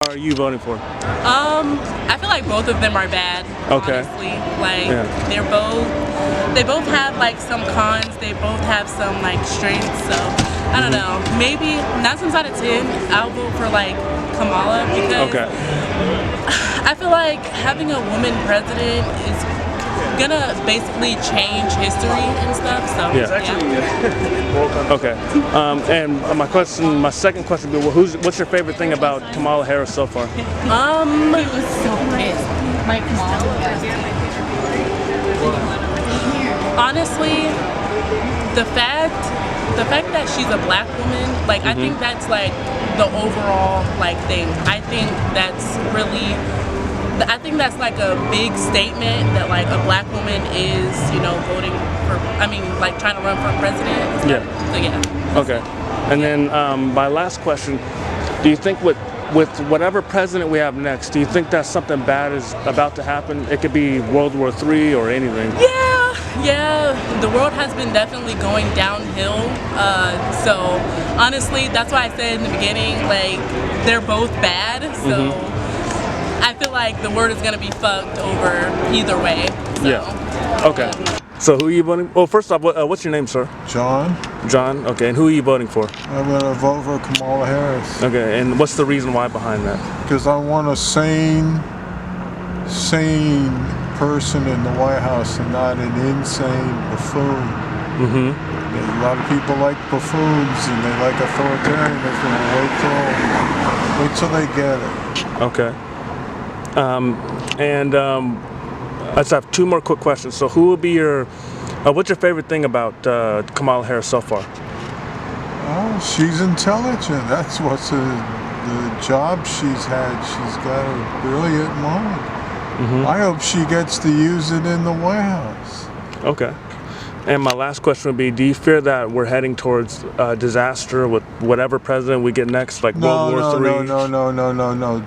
are you voting for? I feel like both of them are bad. Okay. Honestly, like Yeah. they both have like some cons. They both have some like strengths. So I don't know. Maybe 9 times out of 10, I'll vote for like Kamala because Okay. I feel like having a woman president is gonna basically change history and stuff. So Yeah. Okay. And my second question would be, what's your favorite thing about Kamala Harris so far? Honestly, the fact that she's a black woman, like I think that's like the overall like thing. I think that's like a big statement that like a black woman is, voting for, like trying to run for president and stuff. Yeah. So yeah. Okay. And then my last question, do you think with whatever president we have next, do you think that something bad is about to happen? It could be World War III or anything. Yeah, the world has been definitely going downhill. So honestly, that's why I said in the beginning, like they're both bad. So I feel like the world is gonna be fucked over either way. So, yeah. Okay. So who are you voting? Well, first off, what's your name, sir? John. John. Okay. And who are you voting for? I'm going to vote for Kamala Harris. Okay. And what's the reason why behind that? Because I want a sane person in the White House and not an insane buffoon. A lot of people like buffoons and they like authoritarianism. Wait till they get it. Okay. I just have 2 more quick questions. So who will be what's your favorite thing about Kamala Harris so far? Oh, she's intelligent. That's what's the job she's had. She's got a brilliant mind. I hope she gets to use it in the White House. Okay. And my last question would be, do you fear that we're heading towards disaster with whatever president we get next, like World War III? No.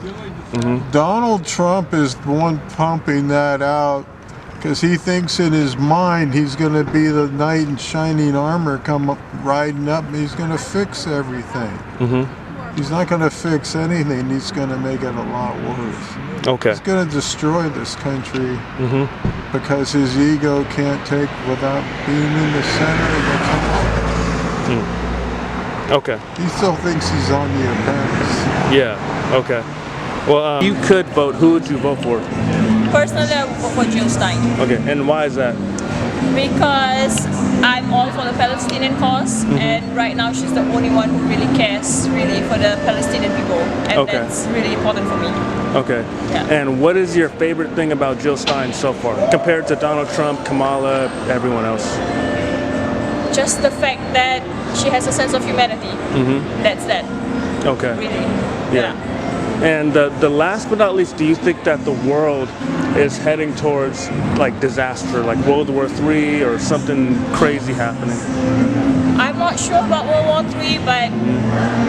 Donald Trump is the one pumping that out because he thinks in his mind he's going to be the knight in shining armor come riding up and he's going to fix everything. He's not going to fix anything. He's going to make it a lot worse. Okay. He's going to destroy this country because his ego can't take without being in the center of the country. Okay. He still thinks he's on The Apprentice. Yeah. Okay. Well, you could vote. Who would you vote for? Personally, I would vote for Jill Stein. Okay. And why is that? Because I'm all for the Palestinian cause, and right now she's the only one who really cares for the Palestinian people, and that's really important for me. Okay. Yeah. And what is your favorite thing about Jill Stein so far, compared to Donald Trump, Kamala, everyone else? Just the fact that she has a sense of humanity. That's that. Okay. Really. Yeah. And the last but not least, do you think that the world is heading towards like disaster, like World War III or something crazy happening? I'm not sure about World War III, but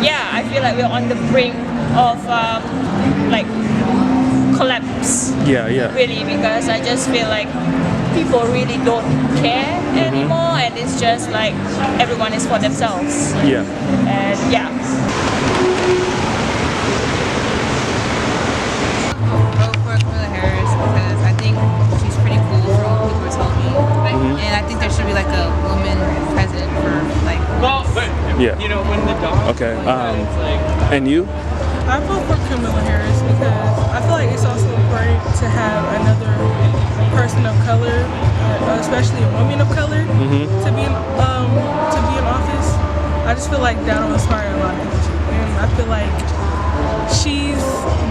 yeah, I feel like we're on the brink of like collapse. Yeah. Really, because I just feel like people really don't care anymore, and it's just like everyone is for themselves. Yeah. And yeah. Vote for Kamala Harris because I think she's pretty cool for what people are telling me, and I think there should be like a woman president for like. Yeah. Okay. And you? I vote for Kamala Harris because I feel like it's also important to have another person of color, especially a woman of color, to be in office. I just feel like that'll inspire a lot of people, and I feel like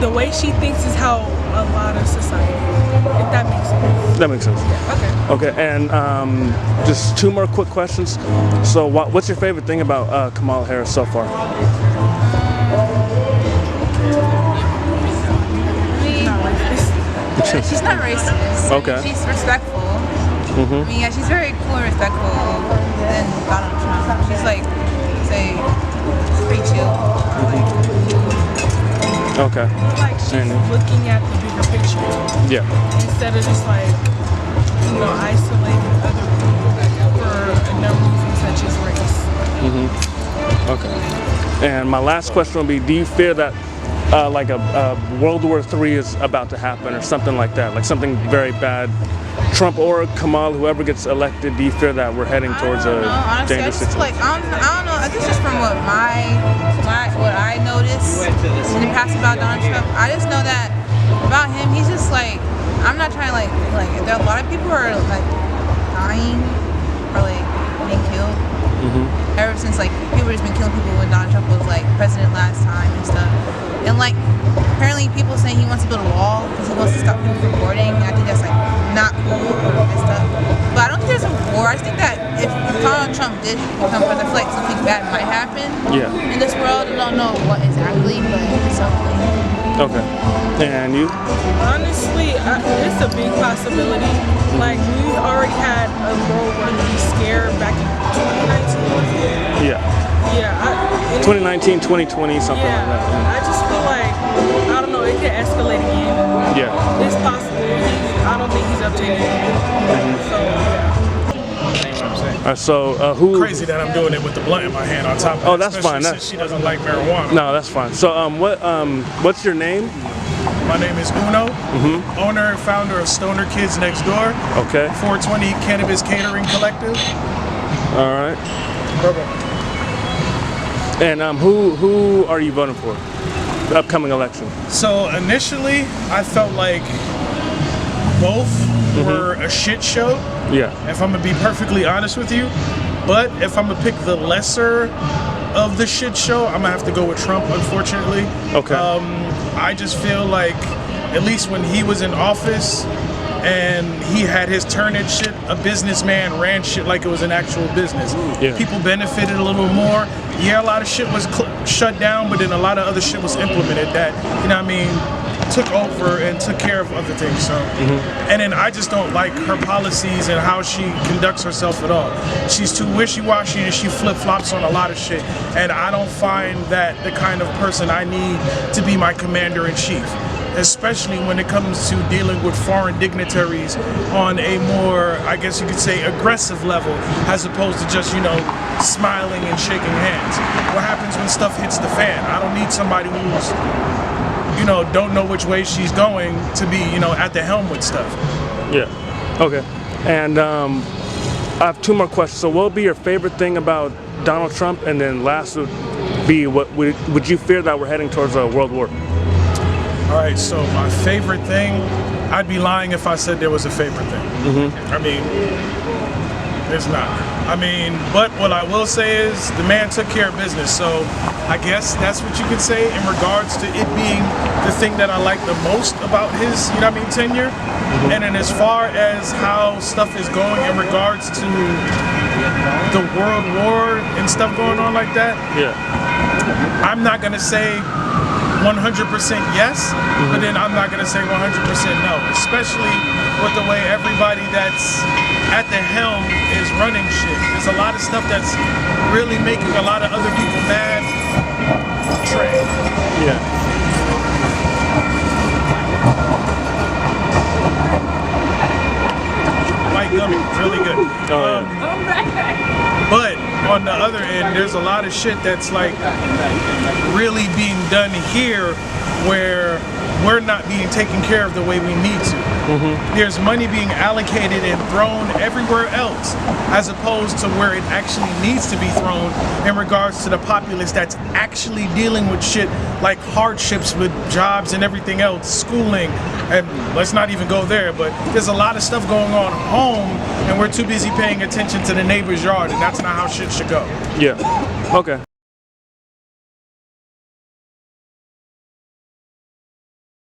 the way she thinks is how a lot of society, if that makes sense. That makes sense. Yeah, okay. Okay, and just 2 more quick questions. So what's your favorite thing about Kamala Harris so far? She's not racist. Okay. She's respectful. I mean, yeah, she's very cool and respectful than Donald Trump. She's like, say, pretty chill. Okay. like she's looking at the bigger picture. Yeah. Instead of just like, isolating other people for no reason such as race. Okay. And my last question would be, do you fear that like a World War III is about to happen or something like that, like something very bad. Trump or Kamala, whoever gets elected, do you fear that we're heading towards a dangerous situation? Like, I don't know. I think just from what I noticed in the past about Donald Trump, I just know that about him, he's just like, I'm not trying to like there are a lot of people who are like dying or like being killed. Ever since like people have just been killing people when Donald Trump was like president last time and stuff. And like apparently people saying he wants to build a wall because he wants to stop people from boarding. I think that's like not cool or messed up. But I don't think there's a war. I just think that if Donald Trump did become president, I feel like something bad might happen in this world. I don't know what exactly, but something. Okay. And you? Honestly, it's a big possibility. Like, we already had a World War III scare back in 2019. Yeah. Yeah. 2019, 2020, something like that. I just feel like, I don't know, it could escalate again. Yeah. It's possible. I don't think he's up to anything. So, yeah. All right, so who? Crazy that I'm doing it with the blunt in my hand on top of it. Oh, that's fine. Since she doesn't like marijuana. No, that's fine. So what's your name? My name is Uno, owner and founder of Stoner Kids Next Door. Okay. 420 Cannabis Catering Collective. All right. And who are you voting for? The upcoming election. So initially, I felt like both were a shit show. Yeah. If I'm gonna be perfectly honest with you, but if I'm gonna pick the lesser of the shit show, I'm gonna have to go with Trump, unfortunately. Okay. I just feel like, at least when he was in office and he had his turn at shit, a businessman ran shit like it was an actual business. Yeah. People benefited a little more. Yeah, a lot of shit was shut down, but then a lot of other shit was implemented that, you know what I mean, took over and took care of other things. So, and then I just don't like her policies and how she conducts herself at all. She's too wishy-washy and she flip-flops on a lot of shit. And I don't find that the kind of person I need to be my commander-in-chief, especially when it comes to dealing with foreign dignitaries on a more, I guess you could say, aggressive level, as opposed to just, you know, smiling and shaking hands. What happens when stuff hits the fan? I don't need somebody who's, you know, don't know which way she's going to be, you know, at the helm with stuff. Yeah. Okay. And I have two more questions. So what would be your favorite thing about Donald Trump? And then last would be, what would you fear that we're heading towards a world war? All right, so my favorite thing, I'd be lying if I said there was a favorite thing. I mean, there's not. I mean, but what I will say is the man took care of business. So I guess that's what you could say in regards to it being the thing that I like the most about his, you know what I mean, tenure. And then as far as how stuff is going in regards to the world war and stuff going on like that, I'm not gonna say 100% yes, but then I'm not gonna say 100% no, especially with the way everybody that's at the helm is running shit. There's a lot of stuff that's really making a lot of other people mad. Trey. Yeah. White gummy, really good. But on the other end, there's a lot of shit that's like really being done here where we're not being taken care of the way we need to. There's money being allocated and thrown everywhere else as opposed to where it actually needs to be thrown in regards to the populace that's actually dealing with shit like hardships with jobs and everything else, schooling, and let's not even go there, but there's a lot of stuff going on home and we're too busy paying attention to the neighbor's yard, and that's not how shit should go. Yeah. Okay.